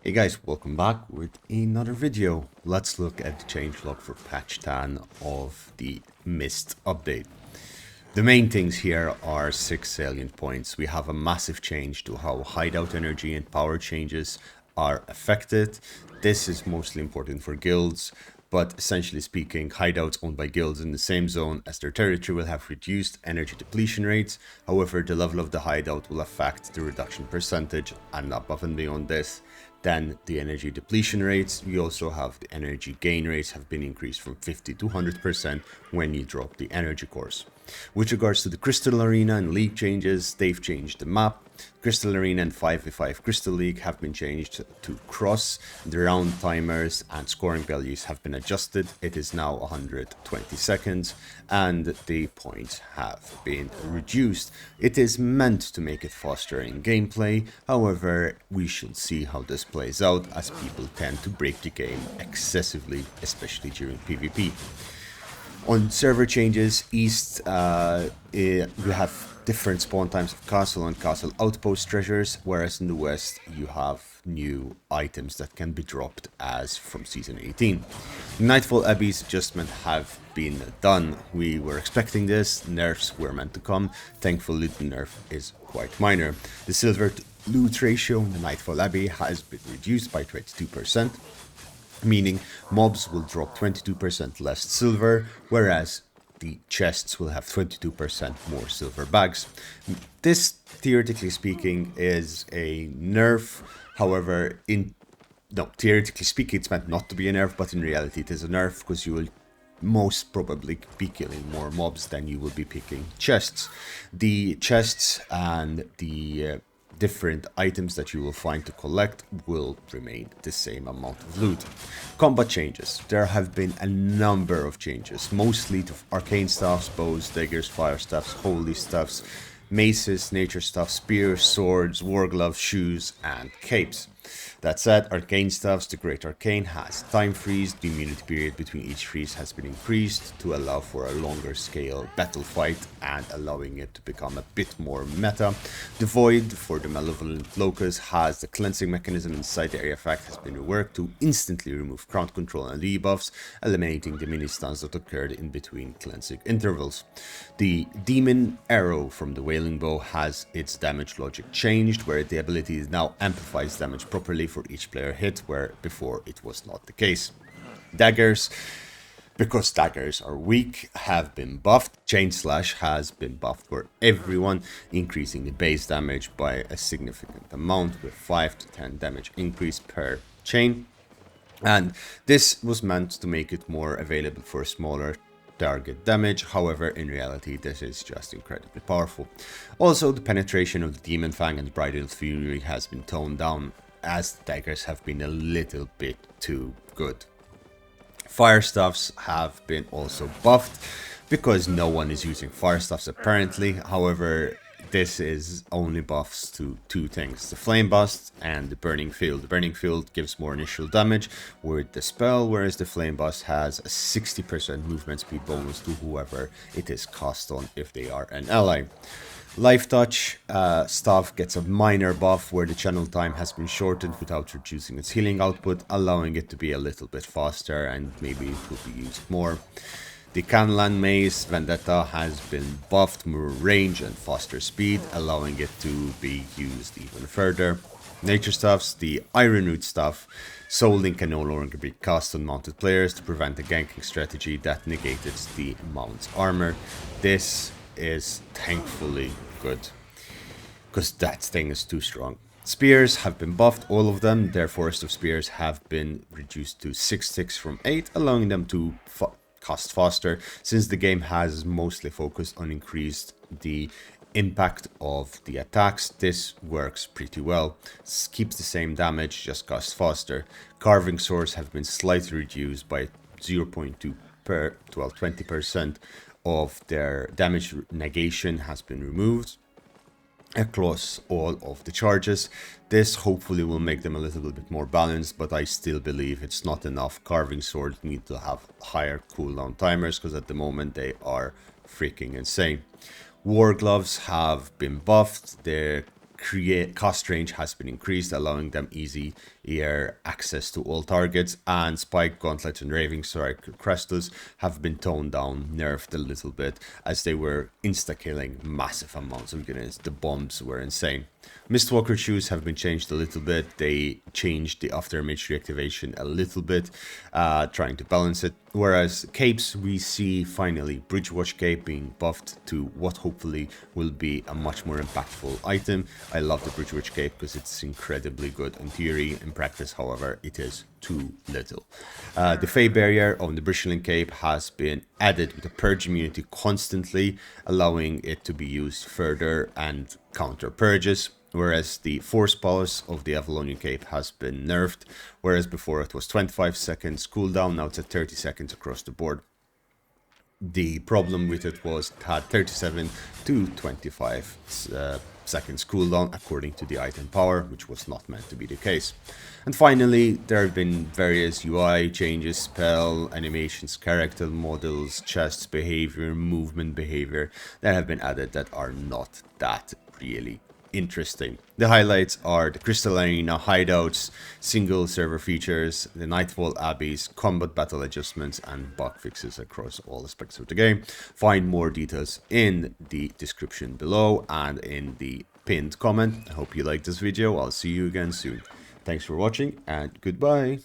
Hey guys, welcome back with another video. Let's look at the changelog for patch 10 of the Mist update. The main things here are 6 salient points. We have a massive change to how hideout energy and power changes are affected. This is mostly important for guilds, but essentially speaking, hideouts owned by guilds in the same zone as their territory will have reduced energy depletion rates. However, the level of the hideout will affect the reduction percentage, and above and beyond this, then the energy depletion rates. We also have the energy gain rates have been increased from 50 to 100% when you drop the energy cores. With regards to the Crystal Arena and League changes, they've changed the map. Crystal Arena and 5v5 Crystal League have been changed to cross. The round timers and scoring values have been adjusted. It is now 120 seconds and the points have been reduced. It is meant to make it faster in gameplay. However, we shall see how this plays out, as people tend to break the game excessively, especially during PvP. On server changes, East, we have different spawn times of castle and castle outpost treasures, whereas in the West you have new items that can be dropped as from Season 18. Nightfall Abbey's adjustment have been done. We were expecting this, nerfs were meant to come. Thankfully the nerf is quite minor. The silver to loot ratio in the Nightfall Abbey has been reduced by 22%. Meaning mobs will drop 22% less silver, whereas the chests will have 22% more silver bags. This, theoretically speaking, is a nerf. However, theoretically speaking, it's meant not to be a nerf, but in reality it is a nerf, because you will most probably be killing more mobs than you will be picking chests. The chests and the different items that you will find to collect will remain the same amount of loot. Combat changes. There have been a number of changes, mostly to arcane staffs, bows, daggers, fire staffs, holy staffs, maces, nature staffs, spears, swords, war gloves, shoes, and capes. That said, arcane staffs, the Great Arcane has time freeze. The immunity period between each freeze has been increased to allow for a longer scale battle fight and allowing it to become a bit more meta. The Void for the Malevolent Locust has the cleansing mechanism inside the area effect has been reworked to instantly remove crowd control and debuffs, eliminating the mini stuns that occurred in between cleansing intervals. The Demon Arrow from the Wailing Bow has its damage logic changed, where the ability now amplifies damage properly for each player hit, where before it was not the case. Daggers, because daggers are weak, have been buffed. Chain Slash has been buffed for everyone, increasing the base damage by a significant amount, with 5 to 10 damage increase per chain. And this was meant to make it more available for smaller target damage. However, in reality this is just incredibly powerful. Also, the penetration of the Demon Fang and Bridal Fury has been toned down, as the daggers have been a little bit too good. Fire staffs have been also buffed, because no one is using fire staffs apparently. However, this is only buffs to two things: the Flame Bust and the Burning Field. The Burning Field gives more initial damage with the spell, whereas the Flame Bust has a 60% movement speed bonus to whoever it is cast on if they are an ally. Life Touch staff gets a minor buff, where the channel time has been shortened without reducing its healing output, allowing it to be a little bit faster and maybe it will be used more. The Canlan Mace Vendetta has been buffed, more range and faster speed, allowing it to be used even further. Nature Staffs, the Ironroot staff, Soul Link can no longer be cast on mounted players to prevent a ganking strategy that negated the mount's armor. This is thankfully good, because that thing is too strong. Spears have been buffed, all of them. Their Forest of Spears have been reduced to 6/6 from 8, allowing them to cast faster, since the game has mostly focused on increased the impact of the attacks. This works pretty well. Keeps the same damage, just cast faster. Carving Swords have been slightly reduced by 0.2 per 20% of their damage negation has been removed across all of the charges. This hopefully will make them a little bit more balanced, but I still believe it's not enough. Carving Swords need to have higher cooldown timers, because at the moment they are freaking insane. War Gloves have been buffed. Their cost range has been increased, allowing them easier access to all targets, and Spike, Gauntlet, and Raving Strike Crestus have been toned down, nerfed a little bit, as they were insta-killing massive amounts of units. The bombs were insane. Mistwalker shoes have been changed a little bit. They changed the afterimage reactivation a little bit, trying to balance it. Whereas capes, we see finally Bridgewatch cape being buffed to what hopefully will be a much more impactful item. I love the Bridgewatch cape because it's incredibly good in theory. In practice, however, it is too little. The Fey barrier on the Bristling cape has been added with a purge immunity constantly, allowing it to be used further and counter purges. Whereas the force pulse of the Avalonian cape has been nerfed, whereas before it was 25 seconds cooldown, now it's at 30 seconds across the board. The problem with it was it had 37 to 25 seconds cooldown according to the item power, which was not meant to be the case. And finally, there have been various UI changes, spell, animations, character models, chests behavior, movement behavior that have been added that are not that really interesting. The highlights are the Crystal Arena hideouts, single server features, the Nightfall Abbeys, combat battle adjustments, and bug fixes across all aspects of the game. Find more details in the description below and in the pinned comment. I hope you liked this video. I'll see you again soon. Thanks for watching and goodbye.